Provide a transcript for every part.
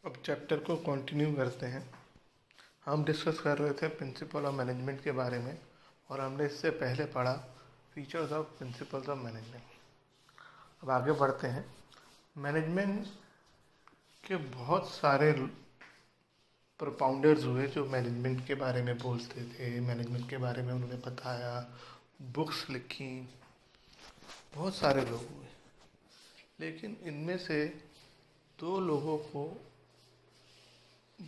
अब चैप्टर को कंटिन्यू करते हैं। हम डिस्कस कर रहे थे प्रिंसिपल ऑफ मैनेजमेंट के बारे में और हमने इससे पहले पढ़ा features of principles of management. अब आगे बढ़ते हैं। मैनेजमेंट के बहुत सारे प्रोपाउंडर्स हुए जो मैनेजमेंट के बारे में बोलते थे, मैनेजमेंट के बारे में उन्होंने बताया, बुक्स लिखी, बहुत सारे लोग हुए। लेकिन इनमें से दो लोगों को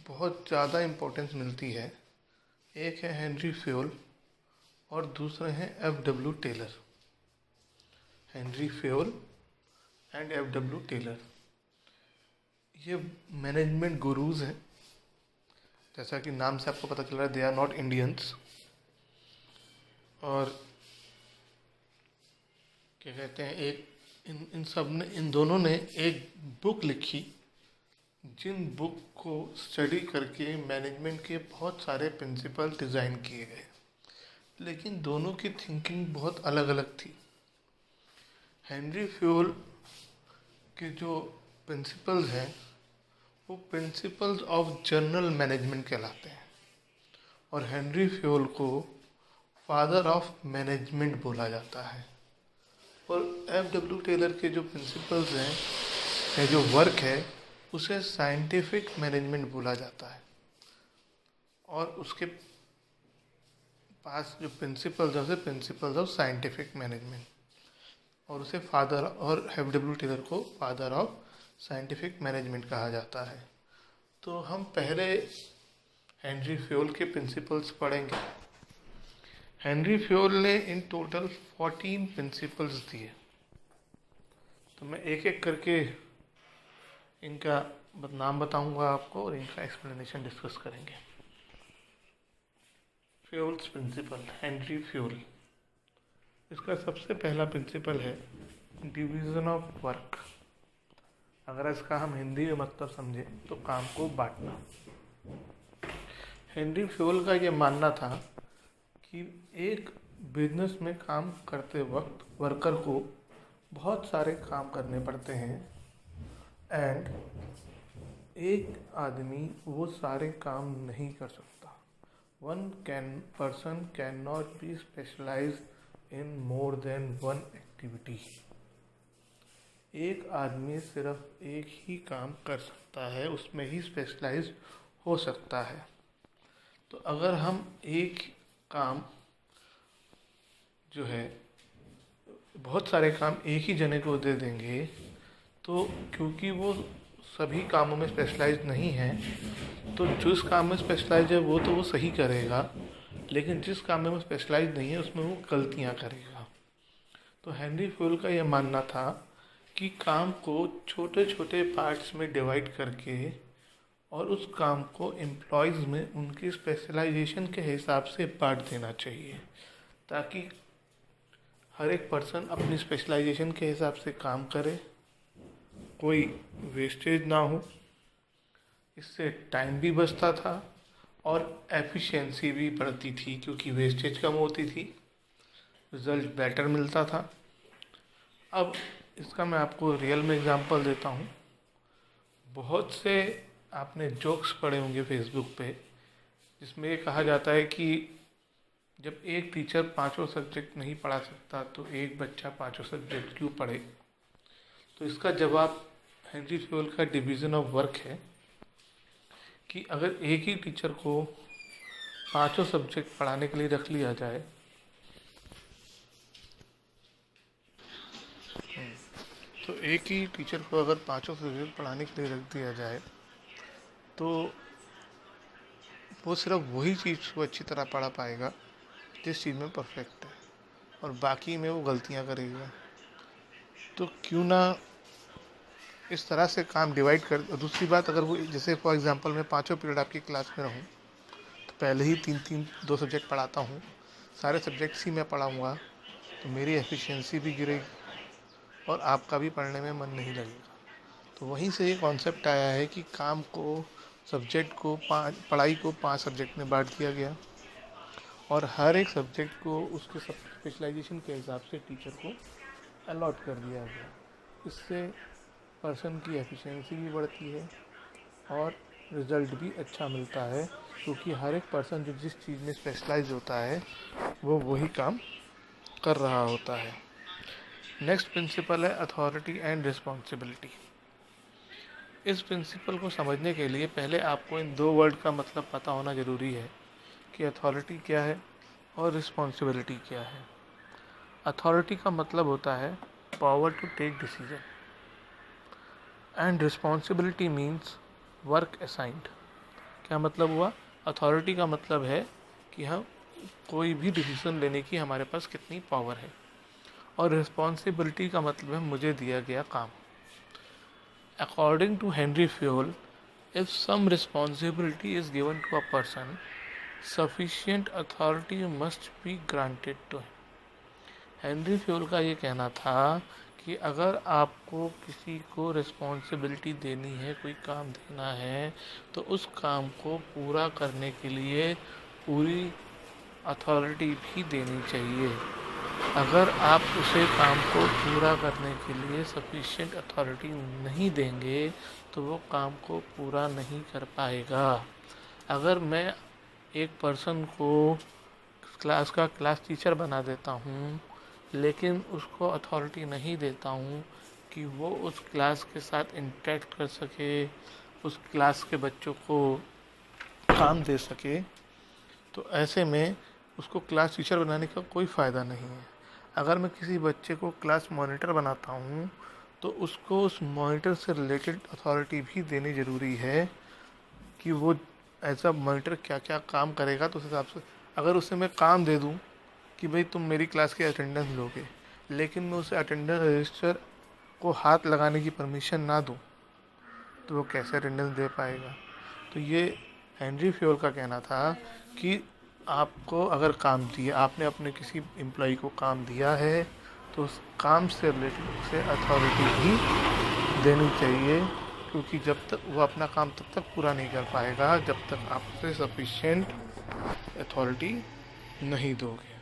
बहुत ज़्यादा इम्पोर्टेंस मिलती है। एक है हेनरी फ्योल और दूसरे हैं F.W. Taylor. Henry Fayol and F.W. Taylor ये मैनेजमेंट गुरुज हैं। जैसा कि नाम से आपको पता चल रहा है, दे आर नॉट इंडियंस। और क्या कहते हैं, इन दोनों ने एक बुक लिखी, जिन बुक को स्टडी करके मैनेजमेंट के बहुत सारे प्रिंसिपल डिज़ाइन किए गए। लेकिन दोनों की थिंकिंग बहुत अलग अलग थी। हेनरी फ्योल के जो प्रिंसिपल्स हैं वो प्रिंसिपल्स ऑफ जनरल मैनेजमेंट कहलाते हैं और हेनरी फ्योल को फादर ऑफ मैनेजमेंट बोला जाता है। और F.W. टेलर के जो प्रिंसिपल्स हैं या जो वर्क है उसे साइंटिफिक मैनेजमेंट बोला जाता है। और उसके पास जो प्रिंसिपल्स है उसे प्रिंसिपल्स ऑफ साइंटिफिक मैनेजमेंट, और उसे फादर, और F.W. टेलर को फादर ऑफ साइंटिफिक मैनेजमेंट कहा जाता है। तो हम पहले हेनरी फ्योल के प्रिंसिपल्स पढ़ेंगे। हेनरी फ्योल ने इन टोटल 14 प्रिंसिपल्स दिए। तो मैं एक एक करके इनका नाम बताऊंगा आपको और इनका एक्सप्लेनेशन डिस्कस करेंगे। Fayol's principle, Henry Fayol. इसका सबसे पहला प्रिंसिपल है डिवीज़न ऑफ वर्क। अगर इसका हम हिंदी में मतलब समझें तो काम को बांटना। हेनरी फ्योल का ये मानना था कि एक बिजनेस में काम करते वक्त वर्कर को बहुत सारे काम करने पड़ते हैं एंड एक आदमी वो सारे काम नहीं कर सकता। Person can not be specialise in more than one activity. एक आदमी सिर्फ एक ही काम कर सकता है, उसमें ही स्पेशलाइज हो सकता है। तो अगर हम एक काम जो है, बहुत सारे काम एक ही जने को दे देंगे तो क्योंकि वो सभी कामों में स्पेशलाइज नहीं है, तो जिस काम में स्पेशलाइज है वो तो वो सही करेगा, लेकिन जिस काम में वो स्पेशलाइज नहीं है उसमें वो गलतियाँ करेगा। तो हेनरी फ्योल का यह मानना था कि काम को छोटे छोटे पार्ट्स में डिवाइड करके और उस काम को एम्प्लॉयज़ में उनकी स्पेशलाइजेशन के हिसाब से बांट देना चाहिए, ताकि हर एक पर्सन अपनी स्पेशलाइजेशन के हिसाब से काम करे, कोई वेस्टेज ना हो। इससे टाइम भी बचता था और एफिशिएंसी भी बढ़ती थी, क्योंकि वेस्टेज कम होती थी, रिज़ल्ट बेटर मिलता था। अब इसका मैं आपको रियल में एग्जांपल देता हूँ। बहुत से आपने जोक्स पढ़े होंगे फेसबुक पे, जिसमें ये कहा जाता है कि जब एक टीचर पांचों सब्जेक्ट नहीं पढ़ा सकता तो एक बच्चा पांचों सब्जेक्ट क्यों पढ़े। तो इसका जवाब हेनरी फ्योल का डिवीज़न ऑफ वर्क है कि अगर एक ही टीचर को पांचों सब्जेक्ट पढ़ाने के लिए रख लिया जाए तो एक ही टीचर को अगर पांचों सब्जेक्ट पढ़ाने के लिए रख दिया जाए तो वो सिर्फ वही चीज़ को अच्छी तरह पढ़ा पाएगा जिस चीज़ में परफेक्ट है, और बाकी में वो गलतियाँ करेगा। तो क्यों ना इस तरह से काम डिवाइड कर। दूसरी बात, अगर वो जैसे फॉर एग्जांपल मैं पांचों पीरियड आपकी क्लास में रहूँ तो पहले ही दो सब्जेक्ट पढ़ाता हूँ, सारे सब्जेक्ट्स ही मैं पढ़ाऊँगा, तो मेरी एफिशिएंसी भी गिरेगी और आपका भी पढ़ने में मन नहीं लगेगा। तो वहीं से ये कॉन्सेप्ट आया है कि काम को, सब्जेक्ट को, पढ़ाई को 5 सब्जेक्ट में बांट दिया गया और हर एक सब्जेक्ट को उसके स्पेशलाइजेशन के हिसाब से टीचर को अलॉट कर दिया गया। इससे पर्सन की एफिशिएंसी भी बढ़ती है और रिज़ल्ट भी अच्छा मिलता है, क्योंकि हर एक पर्सन जो जिस चीज़ में स्पेशलाइज होता है वो वही काम कर रहा होता है। नेक्स्ट प्रिंसिपल है अथॉरिटी एंड रिस्पॉन्सिबिलिटी। इस प्रिंसिपल को समझने के लिए पहले आपको इन दो वर्ड का मतलब पता होना ज़रूरी है कि अथॉरिटी क्या है और रिस्पॉन्सिबिलिटी क्या है। अथॉरिटी का मतलब होता है power to take decision and responsibility means work assigned. क्या मतलब हुआ? अथॉरिटी का मतलब है कि हम कोई भी डिसीजन लेने की हमारे पास कितनी पावर है, और रिस्पॉन्सिबिलिटी का मतलब है मुझे दिया गया काम। According to Henry Fayol, if some responsibility is given to a person, sufficient authority must be granted to him. Henry Fayol का ये कहना था कि अगर आपको किसी को रिस्पॉन्सिबिलिटी देनी है, कोई काम देना है, तो उस काम को पूरा करने के लिए पूरी अथॉरिटी भी देनी चाहिए। अगर आप उसे काम को पूरा करने के लिए सफिशिएंट अथॉरिटी नहीं देंगे तो वो काम को पूरा नहीं कर पाएगा। अगर मैं एक पर्सन को क्लास टीचर बना देता हूँ, लेकिन उसको अथॉरिटी नहीं देता हूँ कि वो उस क्लास के साथ इंटरेक्ट कर सके, उस क्लास के बच्चों को काम दे सके, तो ऐसे में उसको क्लास टीचर बनाने का कोई फ़ायदा नहीं है। अगर मैं किसी बच्चे को क्लास मॉनिटर बनाता हूँ तो उसको उस मॉनिटर से रिलेटेड अथॉरिटी भी देनी ज़रूरी है कि वो एज अ मॉनिटर क्या क्या काम करेगा। तो उस हिसाब से अगर उसे मैं काम दे दूँ कि भाई तुम मेरी क्लास की अटेंडेंस लोगे, लेकिन मैं उसे अटेंडेंस रजिस्टर को हाथ लगाने की परमिशन ना दूँ, तो वो कैसे अटेंडेंस दे पाएगा। तो ये हेनरी फ्योल का कहना था कि आपको अगर काम दिया, आपने अपने किसी एम्प्लॉय को काम दिया है, तो उस काम से रिलेटेड उसे अथॉरिटी भी देनी चाहिए, क्योंकि जब तक वो अपना काम तब तक पूरा नहीं कर पाएगा जब तक आप उसे सफिशिएंट अथॉरिटी नहीं दोगे।